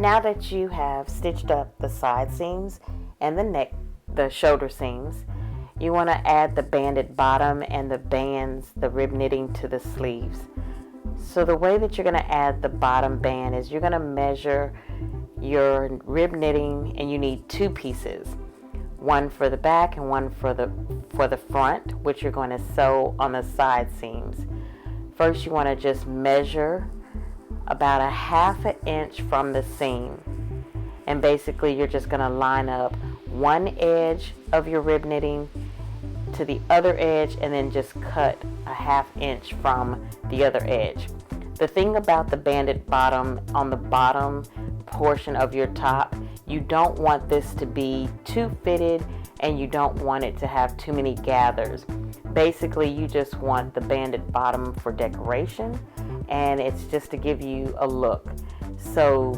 Now that you have stitched up the side seams and the shoulder seams, you want to add the banded bottom and the bands, the rib knitting to the sleeves. So the way that you're going to add the bottom band is you're going to measure your rib knitting, and you need two pieces, one for the back and one for the front, which you're going to sew on the side seams. First, you want to just measure about a 1/2 inch from the seam, and basically you're just going to line up one edge of your rib knitting to the other edge, and then just cut a 1/2 inch from the other edge. The thing about the banded bottom, on the bottom portion of your top, you don't want this to be too fitted, and you don't want it to have too many gathers. Basically, you just want the banded bottom for decoration, and it's just to give you a look. So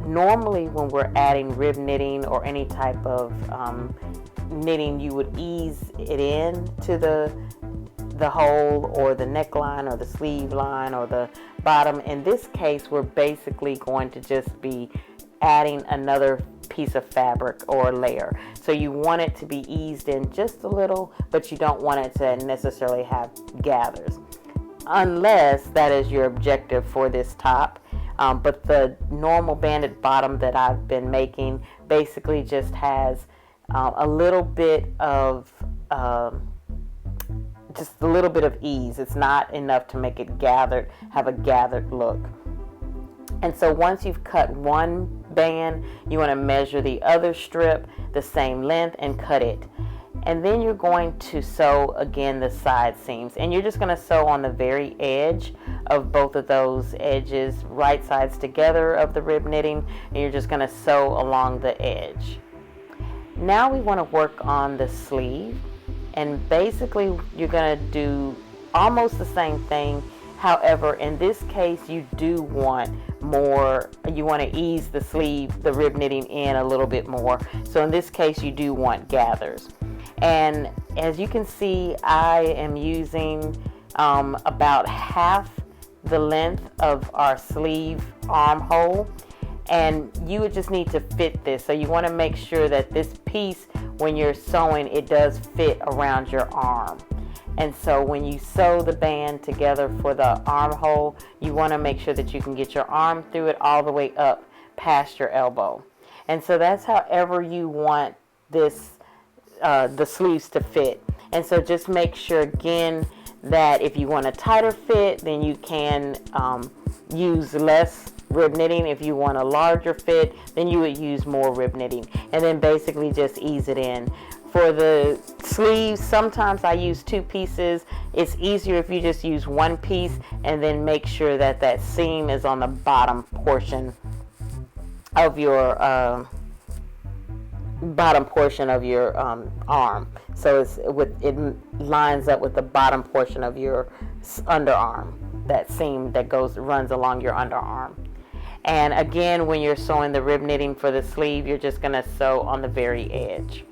normally when we're adding rib knitting or any type of knitting, you would ease it in to the hole or the neckline or the sleeve line or the bottom. In this case, we're basically going to just be adding another piece of fabric or layer. So you want it to be eased in just a little, but you don't want it to necessarily have gathers, unless that is your objective for this top. But the normal banded bottom that I've been making basically just has a little bit of ease. It's not enough to make it have a gathered look. And so once you've cut one band, you want to measure the other strip the same length and cut it. And then you're going to sew again the side seams, and you're just going to sew on the very edge of both of those edges, right sides together of the rib knitting, and you're just going to sew along the edge. Now we want to work on the sleeve, and basically you're going to do almost the same thing. However, in this case, you do want more, you want to ease the sleeve, the rib knitting in a little bit more. So in this case, you do want gathers. And as you can see, I am using about half the length of our sleeve armhole. And you would just need to fit this. So you want to make sure that this piece, when you're sewing, it does fit around your arm. And so when you sew the band together for the armhole, you want to make sure that you can get your arm through it all the way up past your elbow. And so that's however you want this, the sleeves to fit. And so just make sure again that if you want a tighter fit, then you can use less rib knitting. If you want a larger fit, then you would use more rib knitting, and then basically just ease it in. For the sleeves, sometimes I use two pieces. It's easier if you just use one piece, and then make sure that that seam is on the bottom portion of your arm. So it lines up with the bottom portion of your underarm, that seam that runs along your underarm. And again, when you're sewing the rib knitting for the sleeve, you're just going to sew on the very edge.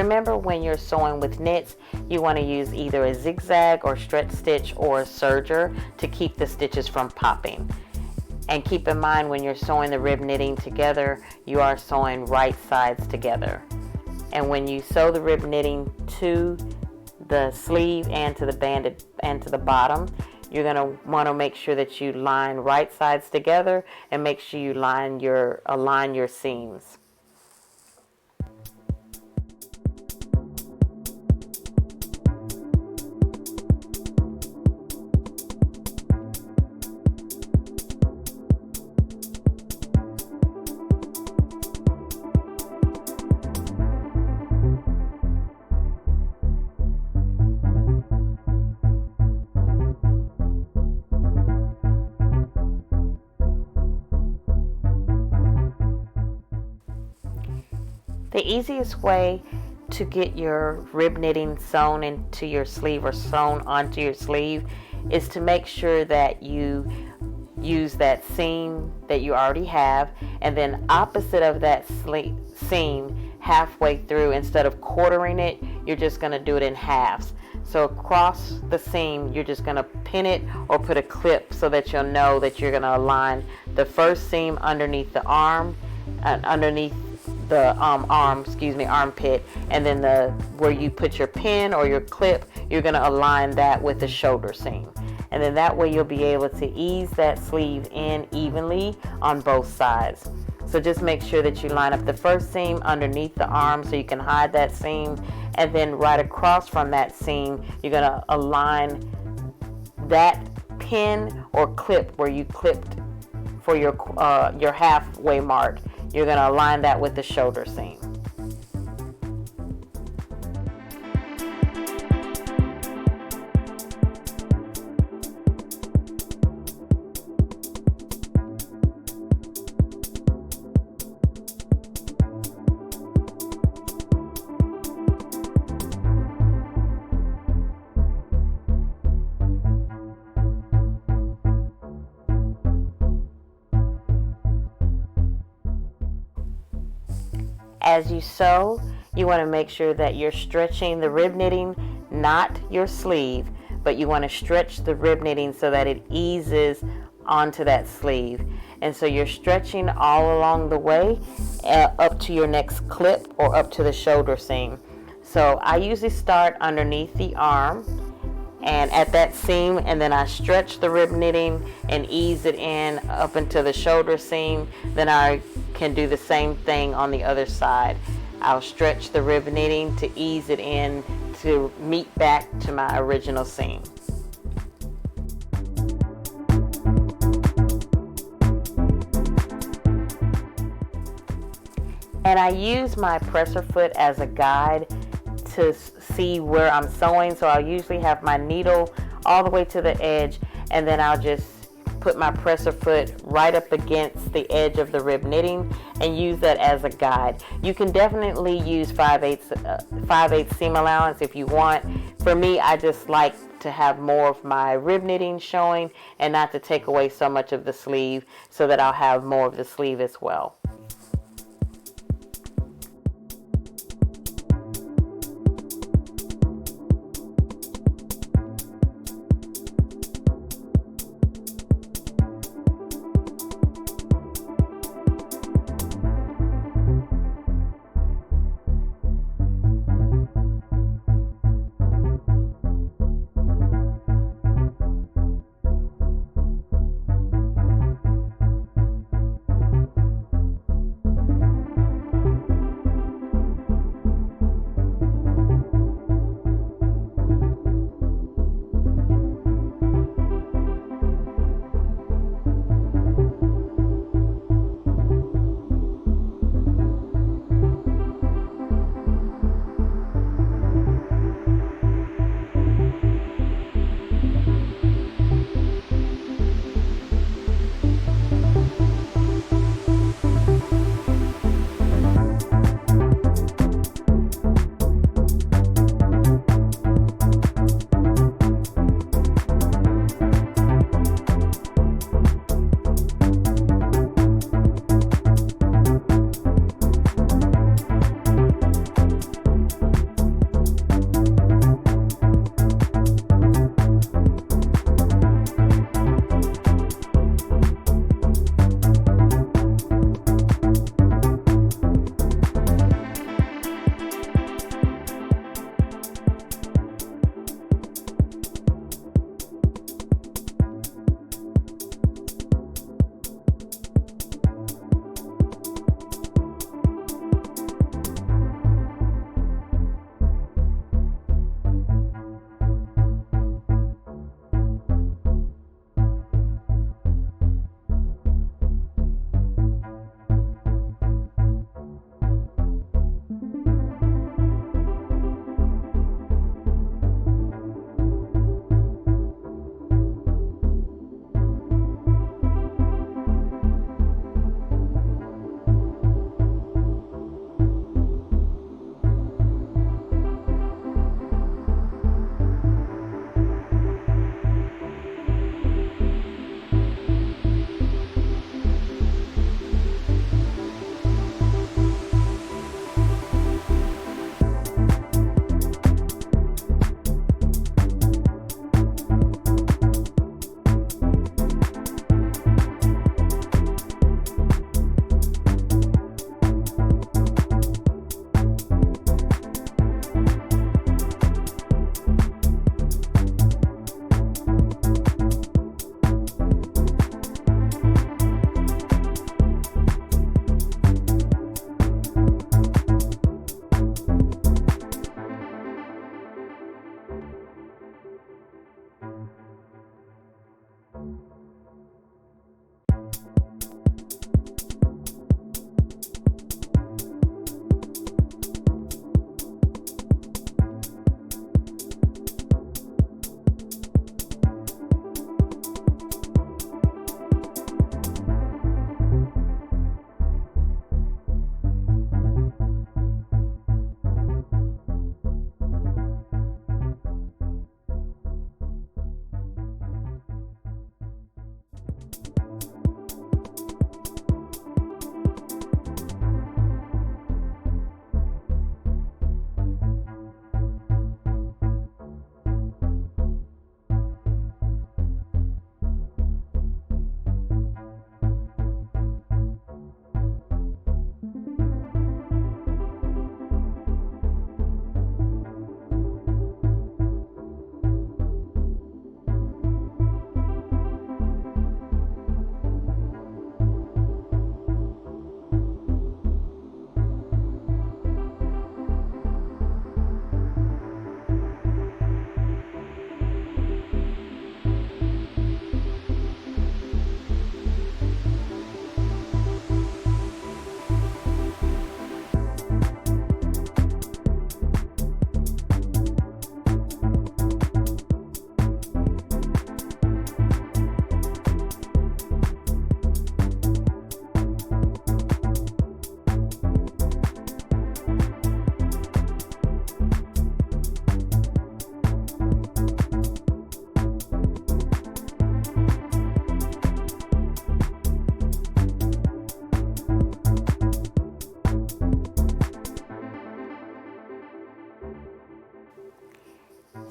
remember, when you're sewing with knits, you want to use either a zigzag or stretch stitch or a serger to keep the stitches from popping. And keep in mind, when you're sewing the rib knitting together, you are sewing right sides together. And when you sew the rib knitting to the sleeve and to the band and to the bottom, you're going to want to make sure that you line right sides together and make sure you align your seams. The easiest way to get your rib knitting sewn into your sleeve or sewn onto your sleeve is to make sure that you use that seam that you already have, and then opposite of that seam halfway through, instead of quartering it, you're just going to do it in halves. So across the seam, you're just going to pin it or put a clip so that you'll know that you're going to align the first seam underneath the arm, underneath the armpit, and then where you put your pin or your clip, you're going to align that with the shoulder seam. And then that way you'll be able to ease that sleeve in evenly on both sides. So just make sure that you line up the first seam underneath the arm so you can hide that seam, and then right across from that seam, you're going to align that pin or clip where you clipped for your halfway mark. You're going to align that with the shoulder seam. As you sew, you want to make sure that you're stretching the rib knitting, not your sleeve, but you want to stretch the rib knitting so that it eases onto that sleeve. And so you're stretching all along the way up to your next clip or up to the shoulder seam. So I usually start underneath the arm and at that seam, and then I stretch the rib knitting and ease it in up into the shoulder seam. Then I can do the same thing on the other side. I'll stretch the rib knitting to ease it in to meet back to my original seam. And I use my presser foot as a guide to see where I'm sewing. So I'll usually have my needle all the way to the edge, and then I'll just put my presser foot right up against the edge of the rib knitting and use that as a guide. You can definitely use 5/8 seam allowance if you want. For me, I just like to have more of my rib knitting showing and not to take away so much of the sleeve, so that I'll have more of the sleeve as well.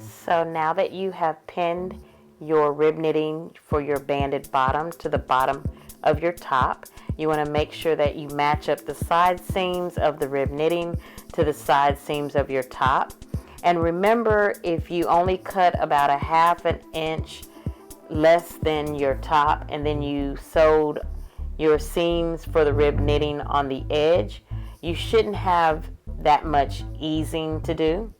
So now that you have pinned your rib knitting for your banded bottom to the bottom of your top, you want to make sure that you match up the side seams of the rib knitting to the side seams of your top. And remember, if you only cut about 1/2 inch less than your top and then you sewed your seams for the rib knitting on the edge, you shouldn't have that much easing to do.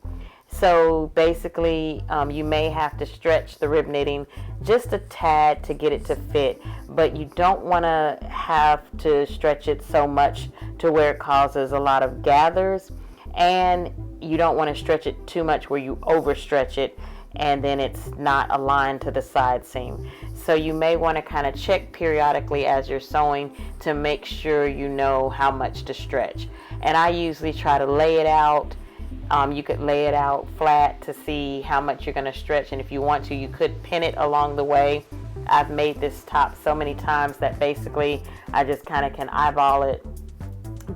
So basically, you may have to stretch the rib knitting just a tad to get it to fit, but you don't want to have to stretch it so much to where it causes a lot of gathers, and you don't want to stretch it too much where you overstretch it and then it's not aligned to the side seam. So you may want to kind of check periodically as you're sewing to make sure you know how much to stretch. And I usually try to lay it out. You could lay it out flat to see how much you're going to stretch, and if you want to, you could pin it along the way. I've made this top so many times that basically I just kind of can eyeball it,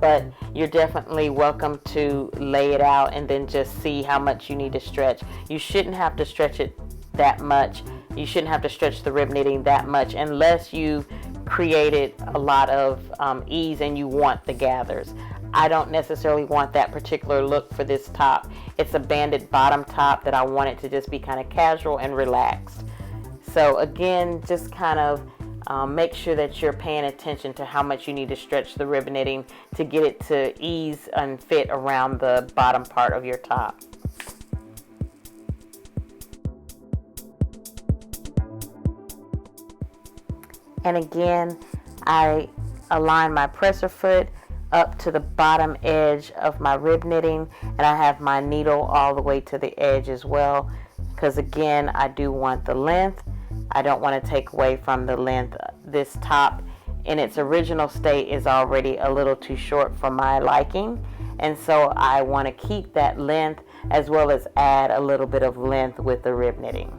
but you're definitely welcome to lay it out and then just see how much you need to stretch. You shouldn't have to stretch it that much. You shouldn't have to stretch the rib knitting that much unless you created a lot of ease and you want the gathers. I don't necessarily want that particular look for this top. It's a banded bottom top that I want it to just be kind of casual and relaxed. So again, just kind of make sure that you're paying attention to how much you need to stretch the rib knitting to get it to ease and fit around the bottom part of your top. And again, I align my presser foot up to the bottom edge of my rib knitting, and I have my needle all the way to the edge as well, because again, I do want the length. I don't want to take away from the length. This top in its original state is already a little too short for my liking, and so I want to keep that length as well as add a little bit of length with the rib knitting.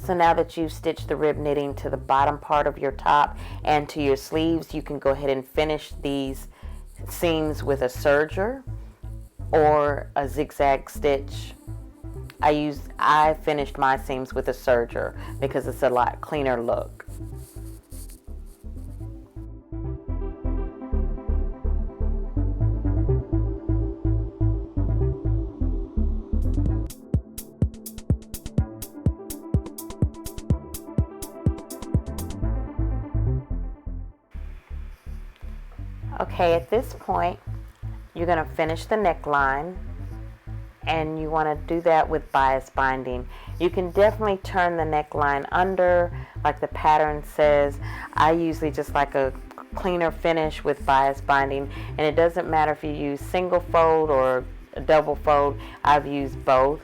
So now that you've stitched the rib knitting to the bottom part of your top and to your sleeves, you can go ahead and finish these seams with a serger or a zigzag stitch. I finished my seams with a serger because it's a lot cleaner look. Okay, at this point, you're going to finish the neckline, and you want to do that with bias binding. You can definitely turn the neckline under, like the pattern says. I usually just like a cleaner finish with bias binding, and it doesn't matter if you use single fold or a double fold. I've used both.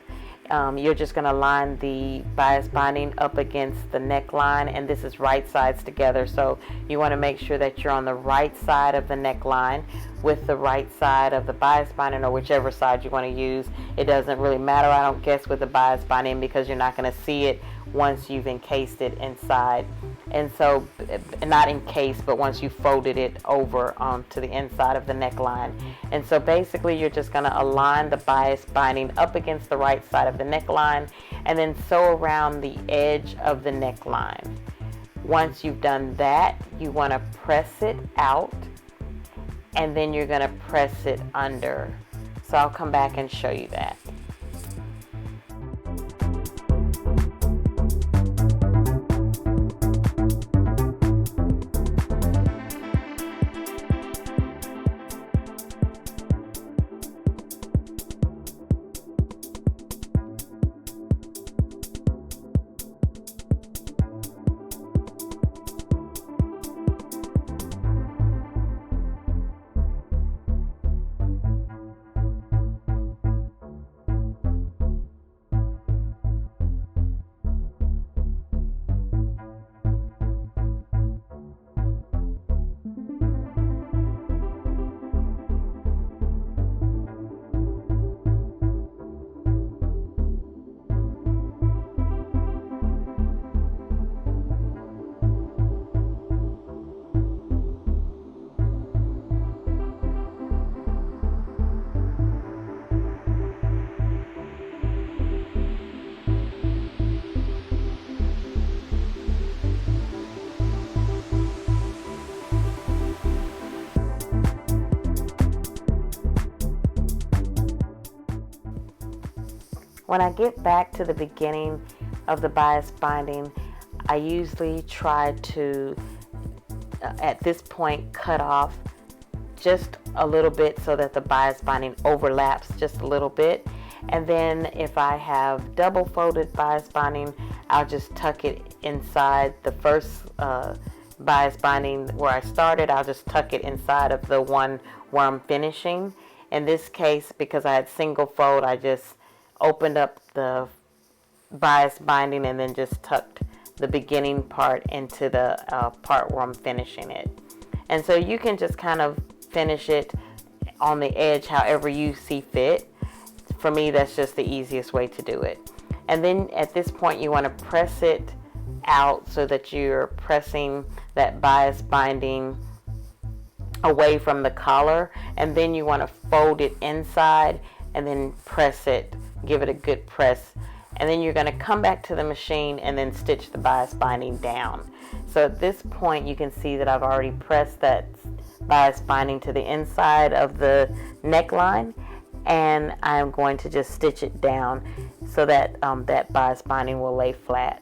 You're just going to line the bias binding up against the neckline, and this is right sides together, so you want to make sure that you're on the right side of the neckline with the right side of the bias binding, or whichever side you want to use. It doesn't really matter, I don't guess, with the bias binding, because you're not going to see it once you've encased it inside. And so, not encased, but once you folded it over onto the inside of the neckline. And so basically you're just going to align the bias binding up against the right side of the neckline and then sew around the edge of the neckline. Once you've done that, you want to press it out and then you're going to press it under. So I'll come back and show you that. When I get back to the beginning of the bias binding, I usually try to, at this point, cut off just a little bit so that the bias binding overlaps just a little bit. And then if I have double folded bias binding, I'll just tuck it inside the first bias binding where I started. I'll just tuck it inside of the one where I'm finishing. In this case, because I had single fold, I just opened up the bias binding and then just tucked the beginning part into the part where I'm finishing it. And so you can just kind of finish it on the edge however you see fit. For me, that's just the easiest way to do it. And then at this point you want to press it out so that you're pressing that bias binding away from the collar, and then you want to fold it inside and then press it, give it a good press, and then you're going to come back to the machine and then stitch the bias binding down. So at this point you can see that I've already pressed that bias binding to the inside of the neckline, and I'm going to just stitch it down so that that bias binding will lay flat.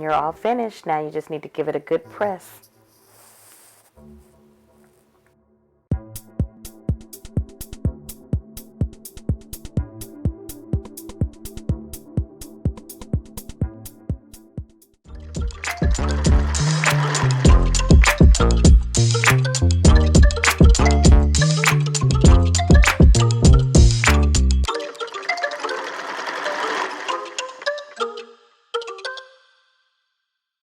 you're all finished. Now you just need to give it a good press.